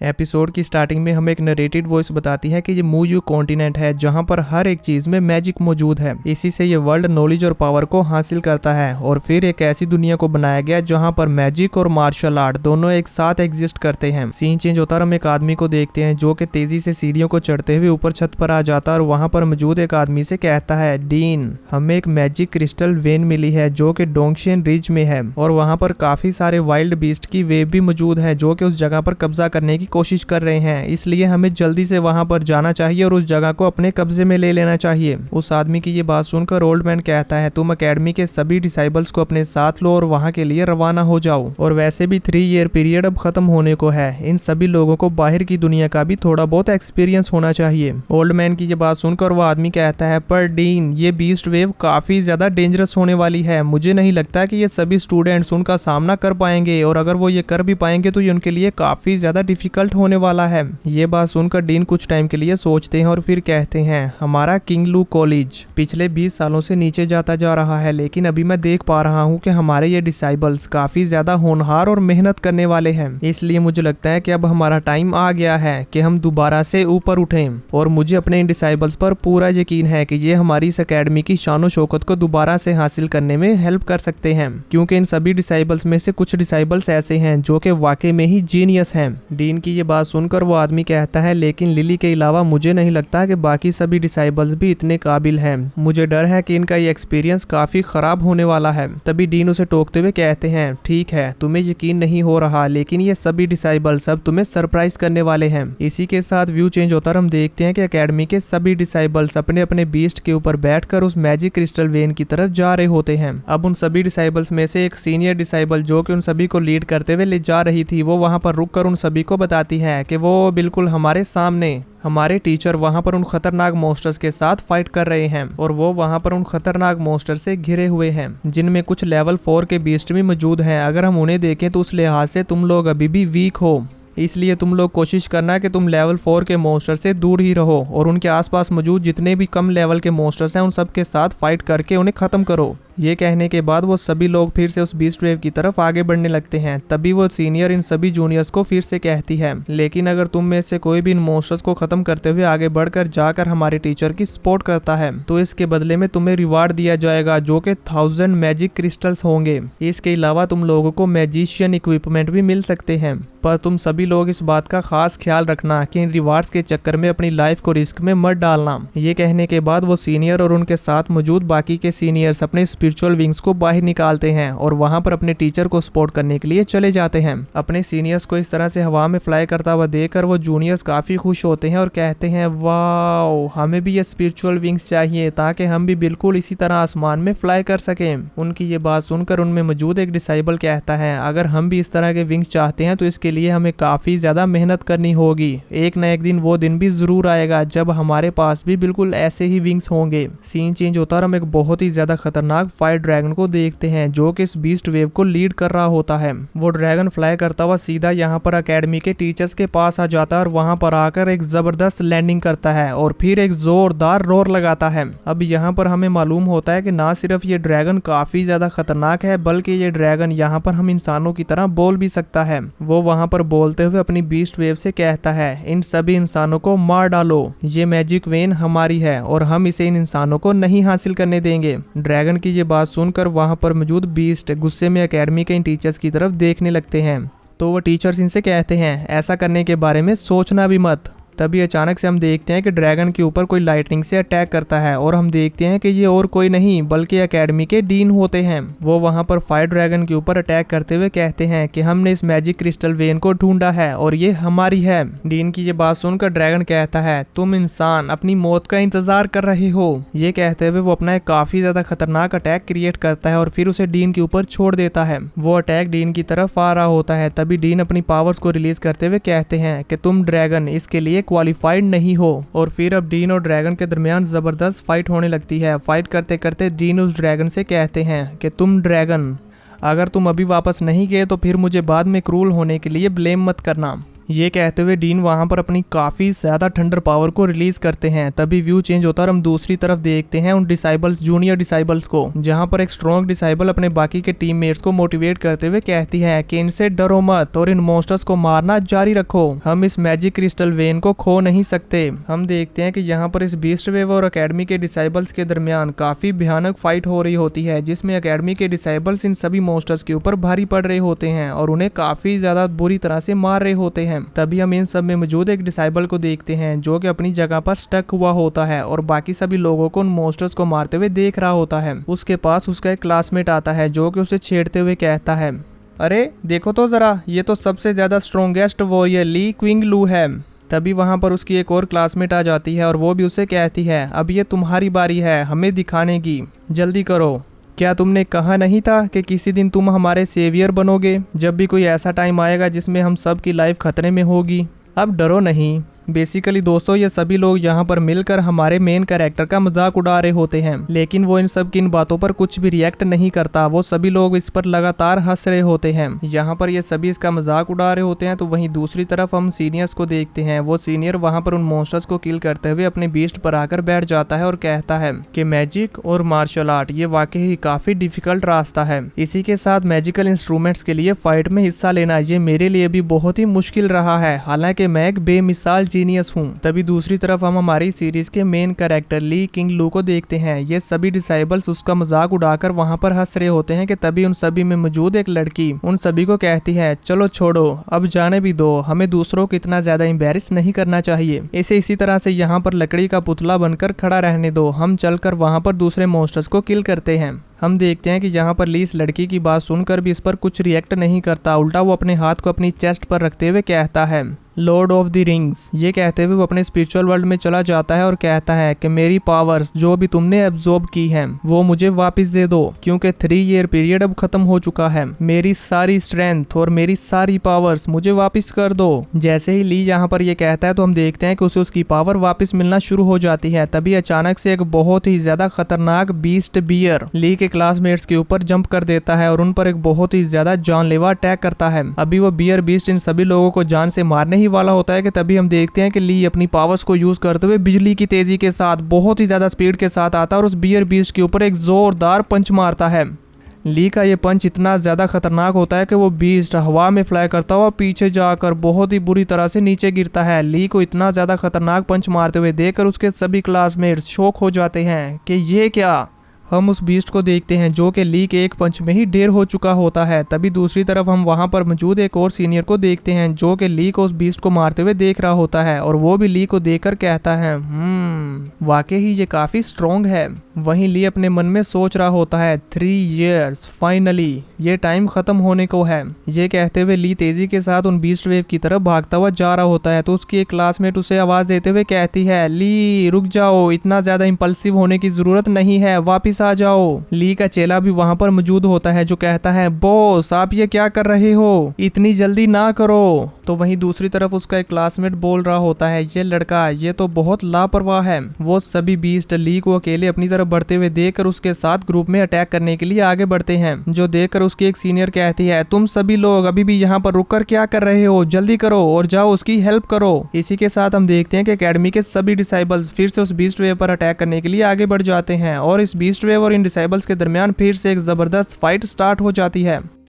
Episode की starting में हमें एक नरेटेड वॉइस बताती है कि ये मूयू कॉन्टिनेंट है जहाँ पर हर एक चीज में मैजिक मौजूद है। इसी से ये वर्ल्ड नॉलेज और पावर को हासिल करता है और फिर एक ऐसी दुनिया को बनाया गया जहाँ पर मैजिक और मार्शल आर्ट दोनों एक साथ एग्जिस्ट करते हैं। सीन चेंज होता और हम एक आदमी को देखते हैं जो कि तेजी से सीढ़ियों को चढ़ते हुए ऊपर छत पर आ जाता है और वहाँ पर मौजूद एक आदमी से कहता है, डीन हमें एक मैजिक क्रिस्टल वेन मिली है जो कि डोंगशियन रिज में है और वहाँ पर काफी सारे वाइल्ड बीस्ट की वेव भी मौजूद है जो कि उस जगह पर कब्जा करने की कोशिश कर रहे हैं। इसलिए हमें जल्दी से वहां पर जाना चाहिए और उस जगह को अपने कब्जे में ले लेना चाहिए। उस आदमी की ये बात सुनकर ओल्ड मैन कहता है, तुम एकेडमी के सभी डिसाइबल्स को अपने साथ लो और वहां के लिए रवाना हो जाओ। और वैसे भी 3 ईयर पीरियड अब खत्म होने को है। इन सभी लोगों को बाहर की दुनिया का भी थोड़ा बहुत एक्सपीरियंस होना चाहिए। ओल्ड मैन की ये बात सुनकर वो आदमी कहता है, पर डीन ये बीस्ट वेव काफी ज्यादा डेंजरस होने वाली है। मुझे नहीं लगता कि ये सभी स्टूडेंट्स उनका सामना कर पाएंगे और अगर वो ये कर भी पाएंगे तो ये उनके लिए काफी ज्यादा डिफिकल्ट होने वाला है। ये बात सुनकर डीन कुछ टाइम के लिए सोचते हैं और फिर कहते हैं, हमारा किंग लू कॉलेज पिछले 20 सालों से नीचे जाता जा रहा है, लेकिन अभी मैं देख पा रहा हूँ कि हमारे ये डिसाइबल्स काफी ज्यादा होनहार और मेहनत करने वाले हैं। इसलिए मुझे लगता है कि अब हमारा टाइम आ गया है कि हम दोबारा से ऊपर उठें और मुझे अपने इन डिसाइबल्स पर पूरा यकीन है कि ये हमारी इस अकेडमी की शानो शौकत को दोबारा से हासिल करने में हेल्प कर सकते हैं, क्योंकि इन सभी डिसाइबल्स में से कुछ डिसाइबल्स ऐसे हैं जो कि वाकई में ही जीनियस हैं। डीन की ये बात सुनकर वो आदमी कहता है, लेकिन लिली के अलावा मुझे नहीं लगता कि बाकी सभी डिसाइबल्स भी इतने काबिल हैं। मुझे डर है कि इनका ये एक्सपीरियंस काफी खराब होने वाला है। तभी डीन उसे टोकते हुए कहते हैं, ठीक है तुम्हें यकीन नहीं हो रहा, लेकिन ये सभी डिसाइबल्स अब तुम्हें सरप्राइज करने वाले हैं। इसी के साथ व्यू चेंज होता और हम देखते हैं कि एकेडमी के सभी डिसाइबल्स अपने अपने बीस्ट के ऊपर बैठकर उस मैजिक क्रिस्टल वेन की तरफ जा रहे होते हैं। अब उन सभी डिसाइबल्स में से एक सीनियर डिसाइबल जो कि उन सभी को लीड करते हुए ले जा रही थी, वो वहां पर रुककर उन सभी को बताती है कि वो बिल्कुल हमारे सामने हमारे टीचर वहां पर उन खतरनाक मॉन्स्टर्स के साथ फाइट कर रहे हैं और वो वहां पर उन खतरनाक मॉन्स्टर से घिरे हुए हैं जिनमें कुछ लेवल 4 के बीस्ट भी मौजूद हैं। अगर हम उन्हें देखें तो उस लिहाज से तुम लोग अभी भी वीक हो, इसलिए तुम लोग कोशिश करना कि तुम लेवल 4 के मॉन्स्टर से दूर ही रहो और उनके आसपास मौजूद जितने भी कम लेवल के मॉन्स्टर्स हैं उन सब के साथ फाइट करके उन्हें खत्म करो। ये कहने के बाद वो सभी लोग फिर से उस बीस्ट वेव की तरफ आगे बढ़ने लगते हैं। तभी वो सीनियर इन सभी जूनियर्स को फिर से कहती है, लेकिन अगर तुम में से कोई भी इन मॉन्स्टर्स को खत्म करते हुए आगे बढ़कर जाकर हमारे टीचर की सपोर्ट करता है तो इसके बदले में तुम्हें रिवार्ड दिया जाएगा जो कि 1000 मैजिक क्रिस्टल्स होंगे। इसके अलावा तुम लोगों को मैजिशियन इक्विपमेंट भी मिल सकते हैं, पर तुम सभी लोग इस बात का खास ख्याल रखना कि इन रिवार्ड्स के चक्कर में अपनी लाइफ को रिस्क में मत डालना। ये कहने के बाद वो सीनियर और उनके साथ मौजूद बाकी के सीनियर्स अपने स्पिरिचुअल विंग्स को बाहर निकालते हैं और वहां पर अपने टीचर को सपोर्ट करने के लिए चले जाते हैं। अपने सीनियर्स को इस तरह से हवा में फ्लाई करता हुआ देखकर वो जूनियर्स काफी खुश होते हैं और कहते हैं, वाओ हमें भी ये स्पिरिचुअल विंग्स चाहिए ताकि हम भी बिल्कुल इसी तरह आसमान में फ्लाई कर सकें। उनकी ये बात सुनकर उनमें मौजूद एक डिसाइबल कहता है, अगर हम भी इस तरह के विंग्स चाहते हैं तो इसके लिए हमें काफी ज्यादा मेहनत करनी होगी। एक न एक दिन वो दिन भी जरूर आएगा जब हमारे पास भी बिल्कुल ऐसे ही विंग्स होंगे। सीन चेंज होता और हम एक बहुत ही ज्यादा खतरनाक फायर ड्रैगन को देखते हैं जो कि इस बीस्ट वेव को लीड कर रहा होता है। वो ड्रैगन फ्लाई करता हुआ सीधा यहाँ पर एकेडमी के टीचर्स के पास आ जाता है और वहां पर आकर एक जबरदस्त लैंडिंग करता है और फिर एक जोरदार रोर लगाता है। अब यहाँ पर हमें मालूम होता है कि ना सिर्फ ये ड्रैगन काफी ज्यादा खतरनाक है बल्कि ये ड्रैगन यहाँ पर हम इंसानों की तरह बोल भी सकता है। वो वहां पर बोलते हुए अपनी बीस्ट वेव से कहता है, इन सभी इंसानों को मार डालो, ये मैजिक वेन हमारी है और हम इसे इन इंसानों को नहीं हासिल करने देंगे। ड्रैगन की ये बात सुनकर वहां पर मौजूद बीस्ट गुस्से में एकेडमी के इन टीचर्स की तरफ देखने लगते हैं तो वो टीचर्स इनसे कहते हैं, ऐसा करने के बारे में सोचना भी मत। तभी अचानक से हम देखते हैं कि ड्रैगन के ऊपर कोई लाइटनिंग से अटैक करता है और हम देखते हैं कि ये और कोई नहीं बल्कि एकेडमी के डीन होते हैं। वो वहां पर फायर ड्रैगन के ऊपर अटैक करते हुए कहते हैं कि हमने इस मैजिक क्रिस्टल वेन को ढूंढा है और ये हमारी है। डीन की ये बात सुनकर ड्रैगन कहता है, तुम इंसान अपनी मौत का इंतजार कर रहे हो। ये कहते हुए वो अपना एक काफी ज्यादा खतरनाक अटैक क्रिएट करता है और फिर उसे डीन के ऊपर छोड़ देता है। वो अटैक डीन की तरफ आ रहा होता है। तभी डीन अपनी पावर्स को रिलीज करते हुए कहते हैं कि तुम ड्रैगन इसके लिए क्वालिफाइड नहीं हो। और फिर अब डीन और ड्रैगन के दरमियान जबरदस्त फाइट होने लगती है। फाइट करते करते डीन उस ड्रैगन से कहते हैं कि तुम ड्रैगन अगर तुम अभी वापस नहीं गए तो फिर मुझे बाद में क्रूल होने के लिए ब्लेम मत करना। ये कहते हुए डीन वहां पर अपनी काफी ज्यादा थंडर पावर को रिलीज करते हैं। तभी व्यू चेंज होता है और हम दूसरी तरफ देखते हैं उन डिसाइबल्स, जूनियर डिसाइबल्स को, जहां पर एक स्ट्रॉन्ग डिसाइबल अपने बाकी के टीममेट्स को मोटिवेट करते हुए कहती है कि इनसे डरो मत और इन मॉन्स्टर्स को मारना जारी रखो, हम इस मैजिक क्रिस्टल वेन को खो नहीं सकते। हम देखते हैं कि यहाँ पर इस बीस्ट वेव और अकेडमी के डिसाइबल्स के दरमियान काफी भयानक फाइट हो रही होती है, जिसमें अकेडमी के डिसाइबल्स इन सभी मॉन्स्टर्स के ऊपर भारी पड़ रहे होते हैं और उन्हें काफी ज्यादा बुरी तरह से मार रहे होते हैं। तभी हम इन सब में मौजूद एक डिसाइबल को देखते हैं जो कि अपनी जगह पर स्टक हुआ होता है और बाकी सभी लोगों को उन मॉन्स्टर्स को मारते हुए देख रहा होता है। उसके पास उसका एक क्लासमेट आता है जो कि उसे छेड़ते हुए कहता है, अरे देखो तो जरा, ये तो सबसे ज्यादा स्ट्रॉन्गेस्ट वॉरियर ली क्विंग लू है। तभी वहां पर उसकी एक और क्लासमेट आ जाती है और वो भी उसे कहती है, अब ये तुम्हारी बारी है हमें दिखाने की, जल्दी करो। क्या तुमने कहा नहीं था कि किसी दिन तुम हमारे सेवियर बनोगे, जब भी कोई ऐसा टाइम आएगा जिसमें हम सब की लाइफ खतरे में होगी। अब डरो नहीं। बेसिकली दोस्तों, ये सभी लोग यहाँ पर मिलकर हमारे मेन कैरेक्टर का मजाक उड़ा रहे होते हैं, लेकिन वो इन सब की इन बातों पर कुछ भी रिएक्ट नहीं करता। वो सभी लोग इस पर लगातार हंस रहे होते हैं। यहाँ पर ये सभी इसका मजाक उड़ा रहे होते हैं तो वहीं दूसरी तरफ हम सीनियर्स को देखते हैं। वो सीनियर वहाँ पर उन मॉन्स्टर्स को किल करते हुए अपने बीस्ट पर आकर बैठ जाता है और कहता है कि मैजिक और मार्शल आर्ट ये वाकई ही काफी डिफिकल्ट रास्ता है। इसी के साथ मैजिकल इंस्ट्रूमेंट्स के लिए फाइट में हिस्सा लेना ये मेरे लिए भी बहुत ही मुश्किल रहा है, हालांकि मैं एक बेमिसाल जीनियस हूँ। तभी दूसरी तरफ हम हमारी सीरीज के मेन कैरेक्टर ली किंग लू को देखते हैं। ये सभी डिसाइबल्स उसका मजाक उड़ाकर वहाँ पर हंस रहे होते हैं कि तभी उन सभी में मौजूद एक लड़की उन सभी को कहती है, चलो छोड़ो, अब जाने भी दो, हमें दूसरों को इतना ज्यादा एम्बैरेस नहीं करना चाहिए। इसी तरह से यहाँ पर लकड़ी का पुतला बनकर खड़ा रहने दो, हम चलकर वहाँ पर दूसरे मॉन्स्टर्स को किल करते हैं। हम देखते हैं कि यहाँ पर ली इस लड़की की बात सुनकर भी इस पर कुछ रिएक्ट नहीं करता, उल्टा वो अपने हाथ को अपनी चेस्ट पर रखते हुए कहता है, लॉर्ड ऑफ द रिंग्स। ये कहते हुए वो अपने स्पिरिचुअल वर्ल्ड में चला जाता है और कहता है कि मेरी पावर्स जो भी तुमने एब्जॉर्ब की हैं वो मुझे वापस दे दो, क्योंकि 3 ईयर पीरियड अब खत्म हो चुका है। मेरी सारी स्ट्रेंथ और मेरी सारी पावर्स मुझे वापस कर दो। जैसे ही ली यहाँ पर ये कहता है तो हम देखते हैं कि उसे उसकी पावर वापस मिलना शुरू हो जाती है। तभी अचानक से एक बहुत ही ज्यादा खतरनाक बीस्ट बियर ली के क्लासमेट्स के ऊपर जंप कर देता है और उन पर एक बहुत ही ज्यादा जानलेवा अटैक करता है। अभी वो बियर बीस्ट इन सभी लोगों को जान से मारने वाला होता है कि तभी हम देखते हैं कि ली अपनी पावर्स को यूज करते हुए बिजली की तेजी के साथ बहुत ही ज्यादा स्पीड के साथ आता है और उस बियर बीस्ट के ऊपर एक जोरदार पंच मारता है। ली का ये पंच इतना ज्यादा खतरनाक होता है कि वो बीस्ट हवा में फ्लाई करता हुआ पीछे जाकर बहुत ही बुरी तरह से नीचे गिरता है। ली को इतना ज्यादा खतरनाक पंच मारते हुए देखकर उसके सभी क्लासमेट्स शॉक हो जाते हैं कि ये क्या। हम उस बीस्ट को देखते हैं जो कि ली के एक पंच में ही ढेर हो चुका होता है। तभी दूसरी तरफ हम वहां पर मौजूद एक और सीनियर को देखते हैं जो कि ली को उस बीस्ट को मारते हुए देख रहा होता है और वो भी ली को देखकर कहता है, वाकई ही ये काफी स्ट्रॉन्ग है। वहीं ली अपने मन में सोच रहा होता है, 3 इयर्स फाइनली ये टाइम खत्म होने को है। ये कहते हुए ली तेजी के साथ उन बीस्ट वेव की तरफ भागता हुआ जा रहा होता है तो उसकी एक क्लासमेट उसे आवाज देते हुए कहती है, ली रुक जाओ, इतना ज्यादा इंपल्सिव होने की जरूरत नहीं है, वापिस आ जाओ। ली का चेला भी वहां पर मौजूद होता है जो कहता है, बॉस आप ये क्या कर रहे हो, इतनी जल्दी ना करो। तो वहीं दूसरी तरफ उसका एक क्लासमेट बोल रहा होता है, ये लड़का ये तो बहुत लापरवाह है। वो सभी बीस्ट ली को अकेले अपनी तरफ बढ़ते हुए देखकर उसके साथ ग्रुप में अटैक करने के लिए आगे बढ़ते हैं, जो देखकर उसकी एक सीनियर कहती है, तुम सभी लोग अभी भी यहाँ पर रुककर क्या कर रहे हो, जल्दी करो और जाओ उसकी हेल्प करो। इसी के साथ हम देखते हैं कि एकेडमी के सभी डिसाइबल्स फिर से उस बीस्ट वेव पर अटैक करने के लिए आगे बढ़ जाते हैं और इस बीस्ट वेव और इन डिसाइबल्स के दरमियान फिर से एक जबरदस्त फाइट स्टार्ट हो जाती है।